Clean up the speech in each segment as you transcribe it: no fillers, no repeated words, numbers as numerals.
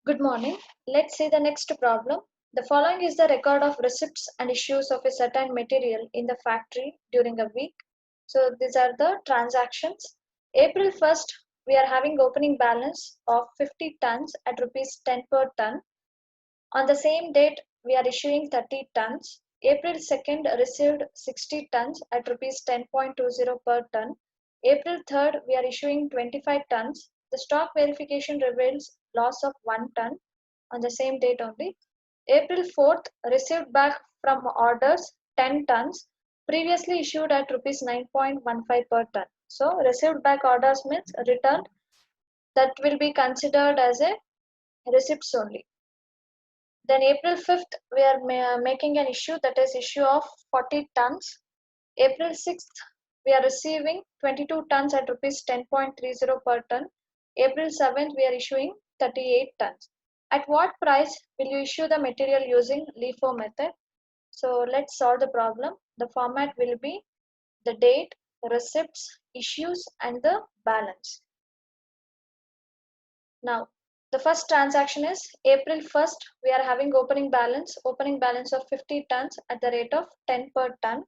Good morning. Let's see the next problem. The following is the record of receipts and issues of a certain material in the factory during a week. So these are the transactions. April 1st, we are having opening balance of 50 tons at rupees 10 per ton. On the same date, we are issuing 30 tons. April 2nd received 60 tons at rupees 10.20 per ton. April 3rd, we are issuing 25 tons. The stock verification reveals loss of 1 ton on the same date only. April 4th, received back from orders 10 tons previously issued at rupees 9.15 per ton. So received back orders means returned, that will be considered as a receipts only. Then April 5th, we are making an issue, that is issue of 40 tons. April 6th, we are receiving 22 tons at rupees 10.30 per ton. April 7th, we are issuing 38 tons. At what price will you issue the material using LIFO method? So let's solve the problem. The format will be the date, receipts, issues, and the balance. Now, the first transaction is April 1st. We are having opening balance of 50 tons at the rate of 10 per ton.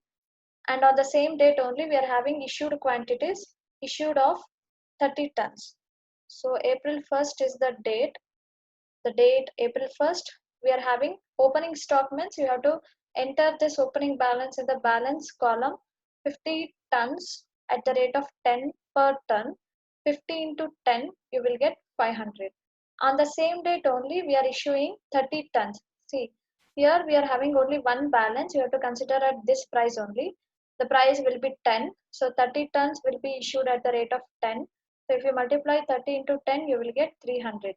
And on the same date only, we are having issued quantities issued of 30 tons. So April 1st is the date. The date April 1st, we are having opening stock means you have to enter this opening balance in the balance column. 50 tons at the rate of 10 per ton. 50 into 10, you will get 500. On the same date only, we are issuing 30 tons. See, here we are having only one balance. You have to consider at this price only. The price will be 10. So 30 tons will be issued at the rate of 10. So if you multiply 30 into 10, you will get 300.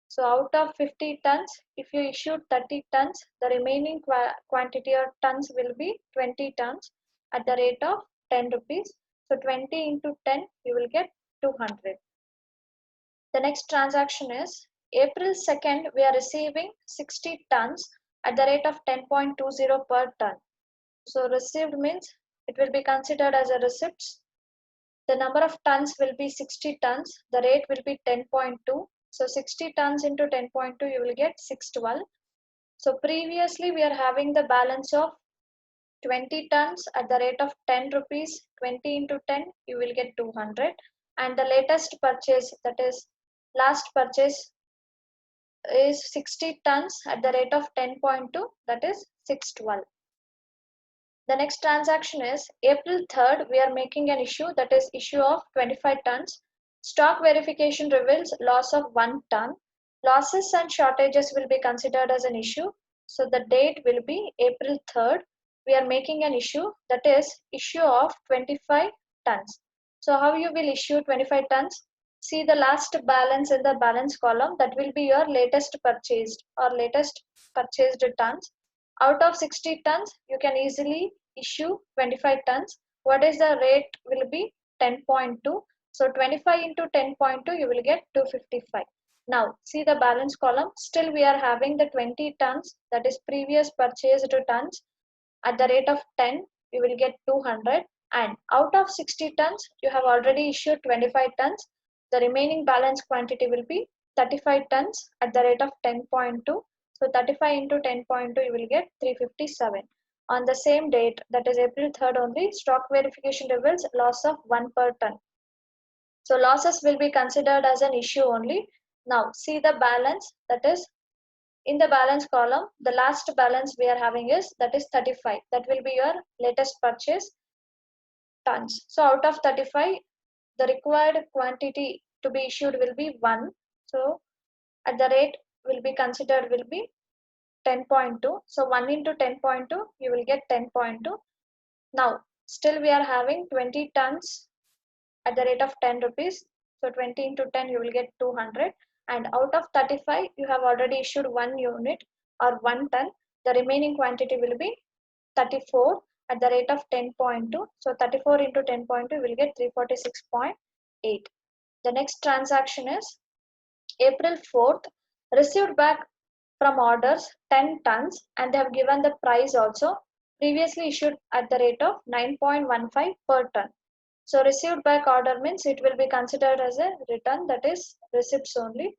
So out of 50 tons, if you issued 30 tons, the remaining quantity of tons will be 20 tons at the rate of 10 rupees. So 20 into 10, you will get 200. The next transaction is April 2nd, we are receiving 60 tons at the rate of 10.20 per ton. So received means it will be considered as a receipts. The number of tons will be 60 tons. The rate will be 10.2. So 60 tons into 10.2, you will get 612. So previously we are having the balance of 20 tons at the rate of 10 rupees. 20 into 10, you will get 200. And the latest purchase, that is last purchase, is 60 tons at the rate of 10.2, that is 612. The next transaction is April 3rd, we are making an issue, that is issue of 25 tons. Stock verification reveals loss of 1 ton. Losses and shortages will be considered as an issue. So the date will be April 3rd. We are making an issue, that is issue of 25 tons. So how you will issue 25 tons? See the last balance in the balance column, that will be your latest purchased or latest purchased tons. Out of 60 tons, you can easily issue 25 tons. What is the rate will be 10.2. So 25 into 10.2, you will get 255. Now see the balance column. Still we are having the 20 tons, that is previous purchased tons at the rate of 10, you will get 200. And out of 60 tons, you have already issued 25 tons. The remaining balance quantity will be 35 tons at the rate of 10.2. So 35 into 10.2, you will get 357. On the same date, that is April 3rd only, stock verification reveals loss of 1 per ton. So losses will be considered as an issue only. Now see the balance, that is in the balance column, the last balance we are having is, that is 35. That will be your latest purchase tons. So out of 35, the required quantity to be issued will be 1. So at the rate will be considered will be 10.2. So 1 into 10.2, you will get 10.2. Now still we are having 20 tons at the rate of 10 rupees. So 20 into 10, you will get 200. And out of 35, you have already issued 1 unit or 1 ton. The remaining quantity will be 34 at the rate of 10.2. So 34 into 10.2 will get 346.8. The next transaction is April 4th, received back from orders 10 tons, and they have given the price also, previously issued at the rate of 9.15 per ton. So received back order means it will be considered as a return, that is receipts only.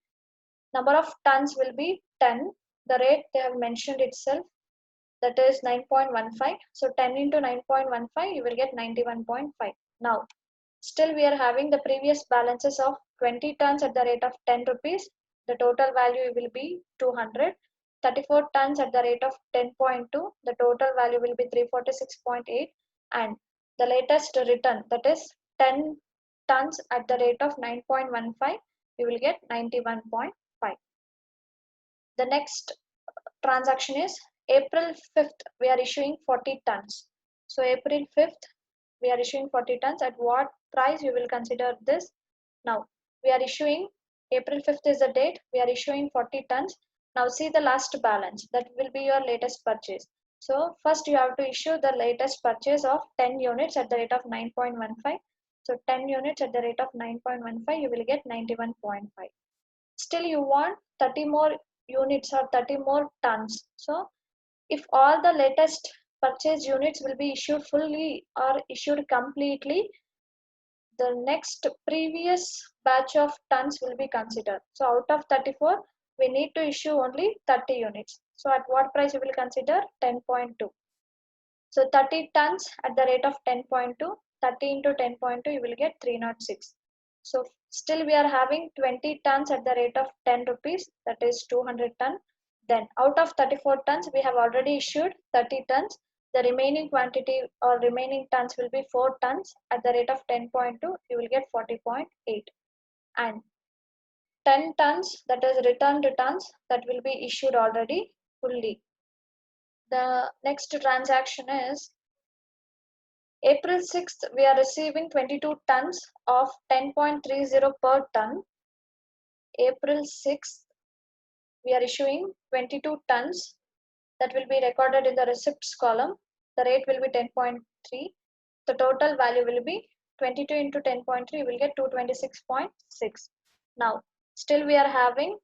Number of tons will be 10. The rate they have mentioned itself, that is 9.15. So 10 into 9.15, you will get 91.5. Now, still we are having the previous balances of 20 tons at the rate of 10 rupees. The total value will be 200. 34 tons at the rate of 10.2. The total value will be 346.8. And the latest return, that is 10 tons at the rate of 9.15, you will get 91.5. The next transaction is April 5th, we are issuing 40 tons. So April 5th, we are issuing 40 tons. At what price you will consider this? Now, we are issuing, April 5th is the date, we are issuing 40 tons. Now see the last balance, that will be your latest purchase. So first you have to issue the latest purchase of 10 units at the rate of 9.15. So 10 units at the rate of 9.15, you will get 91.5. Still you want 30 more units or 30 more tons. So if all the latest purchase units will be issued fully or issued completely, the next previous batch of tons will be considered. So out of 34, we need to issue only 30 units. So at what price you will consider? 10.2. So 30 tons at the rate of 10.2, 30 into 10.2, you will get 306. So still we are having 20 tons at the rate of 10 rupees, that is 200 ton. Then out of 34 tons, we have already issued 30 tons. The remaining quantity or remaining tons will be 4 tons at the rate of 10.2, you will get 40.8. And 10 tons, that is returned tons, that will be issued already fully. The next transaction is April 6th, we are receiving 22 tons of 10.30 per ton. April 6th, we are issuing 22 tons that will be recorded in the receipts column. The rate will be 10.3. The total value will be 22 into 10.3, will get 226.6. Now, still we are having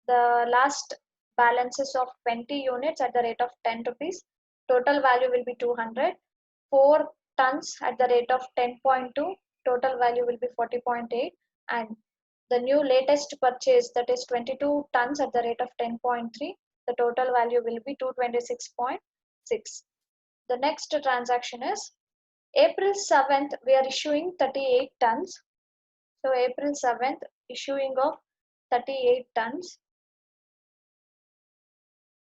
the last balances of 20 units at the rate of 10 rupees. Total value will be 200. 4 tons at the rate of 10.2, total value will be 40.8. And the new latest purchase, that is 22 tons at the rate of 10.3, the total value will be 226.6. The next transaction is April 7th, we are issuing 38 tons. So April 7th, issuing of 38 tons.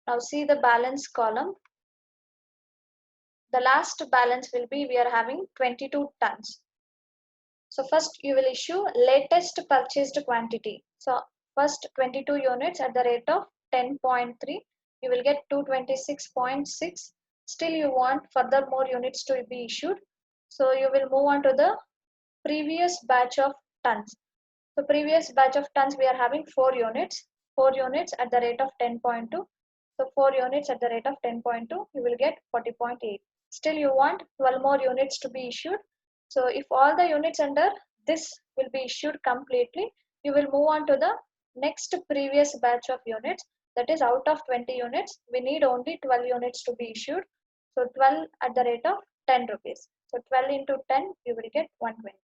Now see the balance column. The last balance will be, we are having 22 tons. So first you will issue latest purchased quantity. So first 22 units at the rate of 10.3, you will get 226.6. Still you want further more units to be issued. So you will move on to the previous batch of tons. So previous batch of tons, we are having 4 units. 4 units at the rate of 10.2. So 4 units at the rate of 10.2, you will get 40.8. Still you want 12 more units to be issued. So if all the units under this will be issued completely, you will move on to the next previous batch of units. That is, out of 20 units, we need only 12 units to be issued. So 12 at the rate of 10 rupees. So 12 into 10, you will get 120.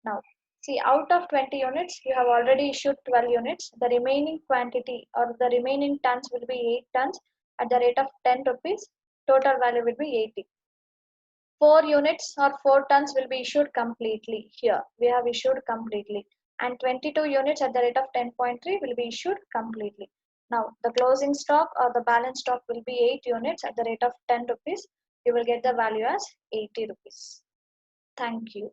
Now, see, out of 20 units, you have already issued 12 units. The remaining quantity or the remaining tons will be 8 tons at the rate of 10 rupees. Total value will be 80. 4 units or 4 tons will be issued completely. Here, we have issued completely. And 22 units at the rate of 10.3 will be issued completely. Now, the closing stock or the balance stock will be 8 units at the rate of 10 rupees. You will get the value as 80 rupees. Thank you.